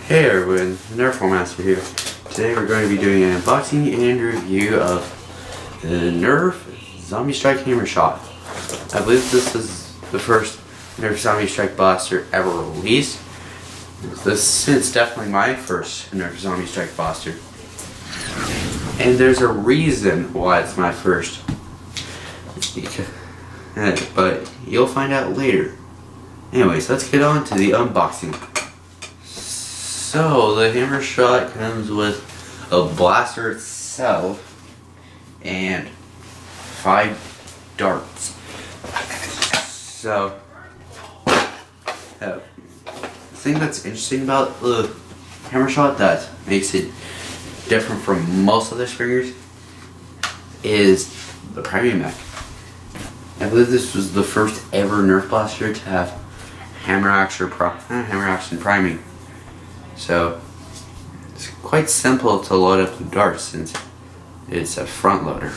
Hey everyone, Nerf Hammershot here. Today we're going to be doing an unboxing and review of the Nerf ZombieStrike Hammershot. I believe this is the first Nerf ZombieStrike blaster ever released. This is definitely my first Nerf ZombieStrike blaster. And there's a reason why it's my first. But you'll find out later. Anyways, let's get on to the unboxing. So, the Hammershot comes with a blaster itself and 5 darts. So, the thing that's interesting about the Hammershot that makes it different from most other stringers is the priming mech. I believe this was the first ever Nerf blaster to have hammer action priming. So it's quite simple to load up the darts since it's a front loader.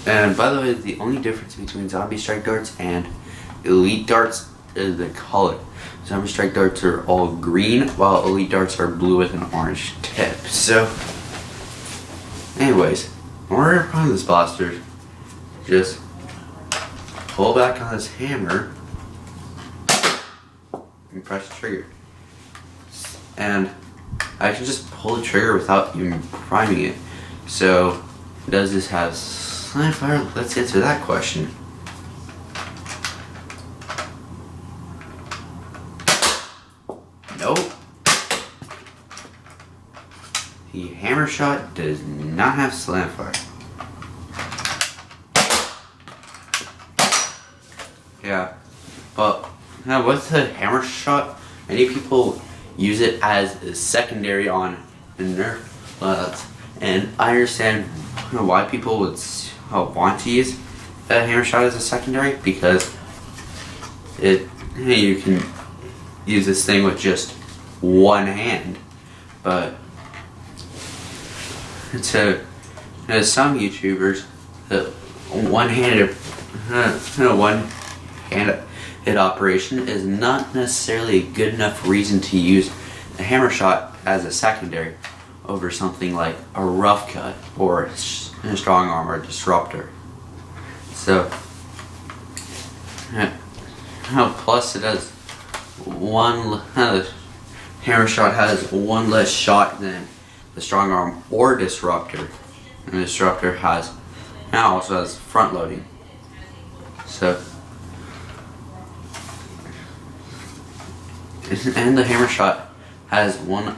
And by the way, the only difference between ZombieStrike darts and Elite darts is the color. ZombieStrike darts are all green, while Elite darts are blue with an orange tip. So anyways, in order to prime this blaster, just pull back on this hammer and press the trigger. And I can just pull the trigger without even priming it. So, does this have slam fire? Let's answer that question. Nope. The Hammershot does not have slam fire. Yeah, but with the Hammershot, many people use it as a secondary on the Nerf, and I understand why people would want to use a Hammershot as a secondary, because you can use this thing with just one hand, but to some YouTubers, the one-handed operation is not necessarily a good enough reason to use a Hammershot as a secondary over something like a rough cut or a strong arm or disruptor. So, plus it does Hammershot has one less shot than the strong arm or disruptor, and the disruptor also has front loading. So, and the Hammershot has one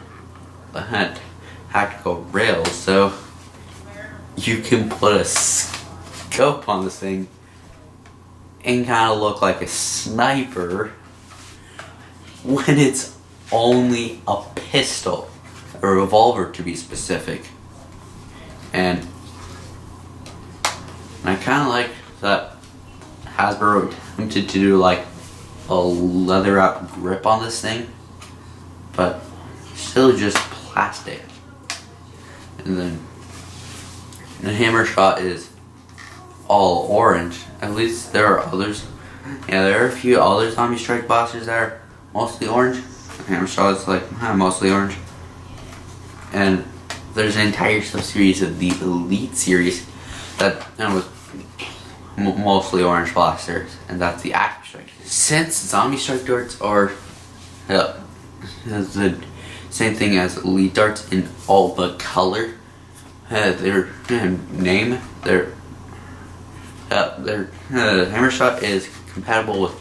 tactical rail, so you can put a scope on this thing and kind of look like a sniper when it's only a pistol. A revolver to be specific. And I kind of like that Hasbro attempted to do like a leather wrap grip on this thing, but still just plastic. And then the Hammershot is all orange. At least there are others. Yeah, there are a few other ZombieStrike blasters that are mostly orange. The Hammershot is like mostly orange. And there's an entire sub-series of the Elite series that with mostly orange blasters, and that's the Active Strike. Since ZombieStrike darts are the same thing as Elite darts in all but color, their name, their Hammershot is compatible with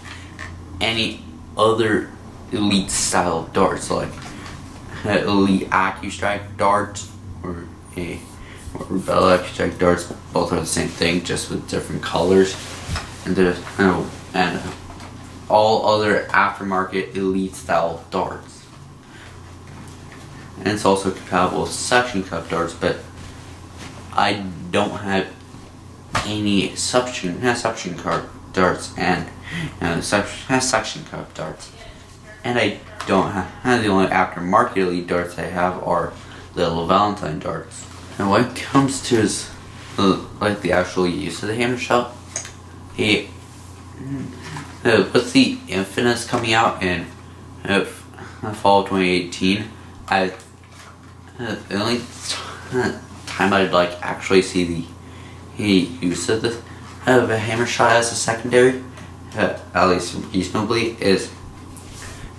any other Elite style darts, like Elite AccuStrike darts or Rebel AccuStrike darts. Both are the same thing, just with different colors. And and all other aftermarket Elite style darts. And it's also compatible with suction cup darts, but I don't have any suction cup darts and suction cup darts. And I don't have, the only aftermarket Elite darts I have are the Valentine darts. And when it comes to his, like the actual use of the Hammershot, he with the Infamous coming out in fall of 2018, the only time I'd like actually see the use of a Hammershot as a secondary, at least reasonably, is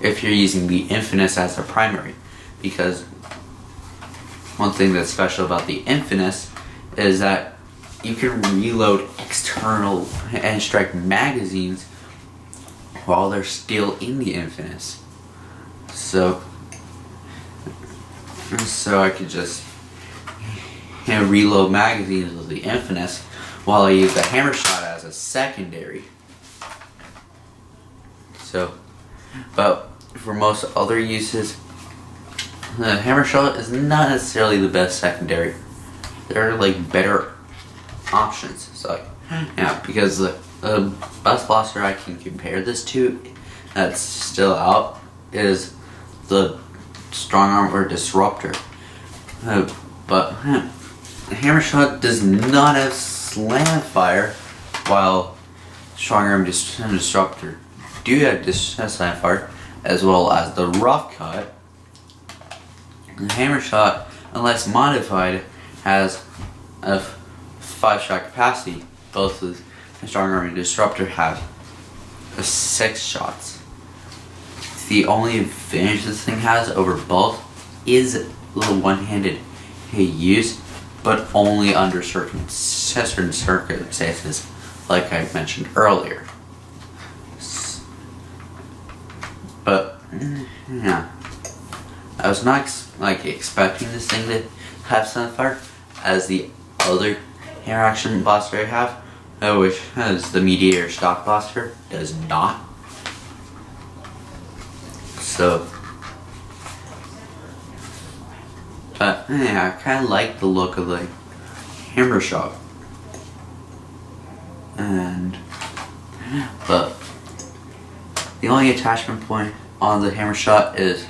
if you're using the Infamous as a primary, because one thing that's special about the Infamous is that you can reload external N-Strike magazines while they're still in the Infamous. So I could just reload magazines with the Infamous while I use the Hammershot as a secondary. So, but for most other uses, the Hammershot is not necessarily the best secondary. There are like better options. So, yeah, because the best blaster I can compare this to that's still out is the Strong Arm or Disruptor. But the Hammershot does not have slam fire, while Strong Arm and Disruptor do have slam fire, as well as the Rough Cut. The Hammershot, unless modified, has a 5-shot capacity. Both the Strong Arm and Disruptor have 6 shots. The only advantage this thing has over both is the one-handed use, but only under certain circumstances, like I mentioned earlier. But yeah, I was not expecting this thing to have Sunfire as the other hammer action blaster I have, which has the Mediator stock blaster does not. So, but yeah, I kind of like the look of the Hammershot, but the only attachment point on the Hammershot is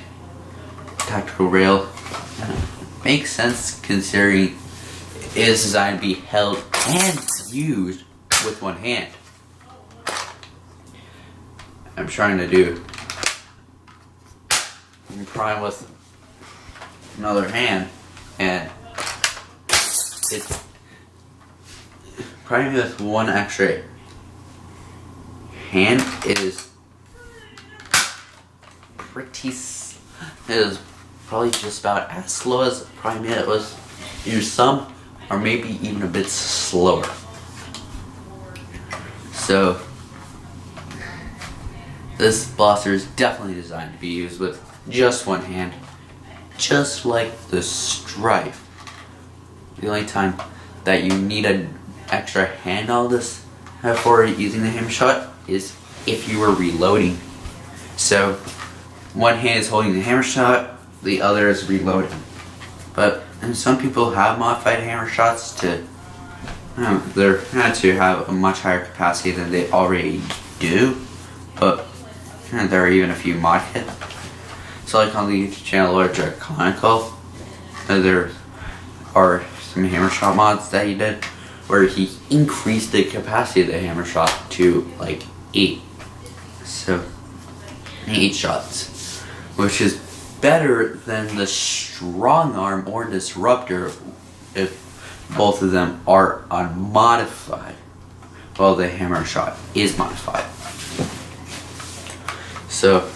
tactical rail. Makes sense considering it is designed to be held and used with one hand. I'm trying to do prime with another hand, and it's priming with one extra hand is probably just about as slow as priming it was use thumb, or maybe even a bit slower. So this blaster is definitely designed to be used with just one hand, just like the Strife. The only time that you need an extra hand on this for using the Hammershot is if you were reloading. So one hand is holding the Hammershot, the other is reloading. But some people have modified Hammershots to to have a much higher capacity than they already do. But there are even a few mod kits. So like on the YouTube channel or Conical, there are some Hammershot mods that he did where he increased the capacity of the Hammershot to like 8 shots, which is better than the Strong Arm or Disruptor if both of them are unmodified, while the Hammershot is modified. So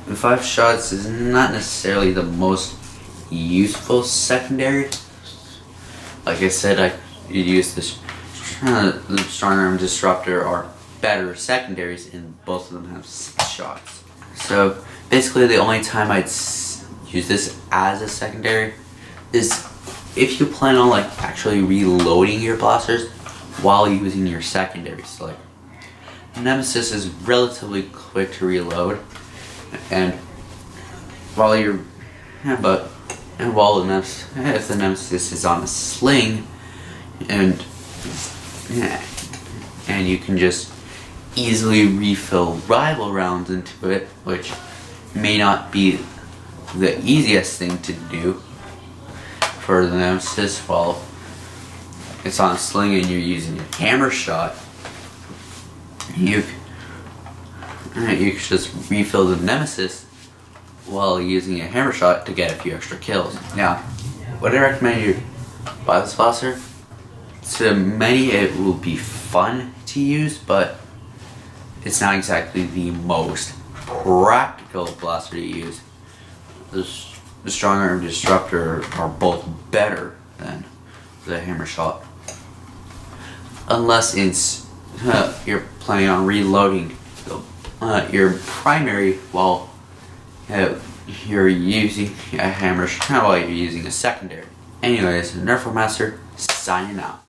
the 5 shots is not necessarily the most useful secondary. Like I said, you'd use the Strong Arm Disruptor or better secondaries, and both of them have 6 shots. So basically the only time I'd use this as a secondary is if you plan on like actually reloading your blasters while using your secondaries. So like Nemesis is relatively quick to reload, and while you're while the Nemesis, if the Nemesis is on a sling, and you can just easily refill rival rounds into it, which may not be the easiest thing to do for the Nemesis while it's on a sling and you're using a hammer shot, you can just refill the Nemesis while using a hammer shot to get a few extra kills. Now, would I recommend you buy this blaster? To many it will be fun to use, but it's not exactly the most practical blaster to use. The Stronger and Disruptor are both better than the Hammershot. Unless you're planning on reloading your primary while you're using a Hammershot while you're using a secondary. Anyways, Nerf Master signing out.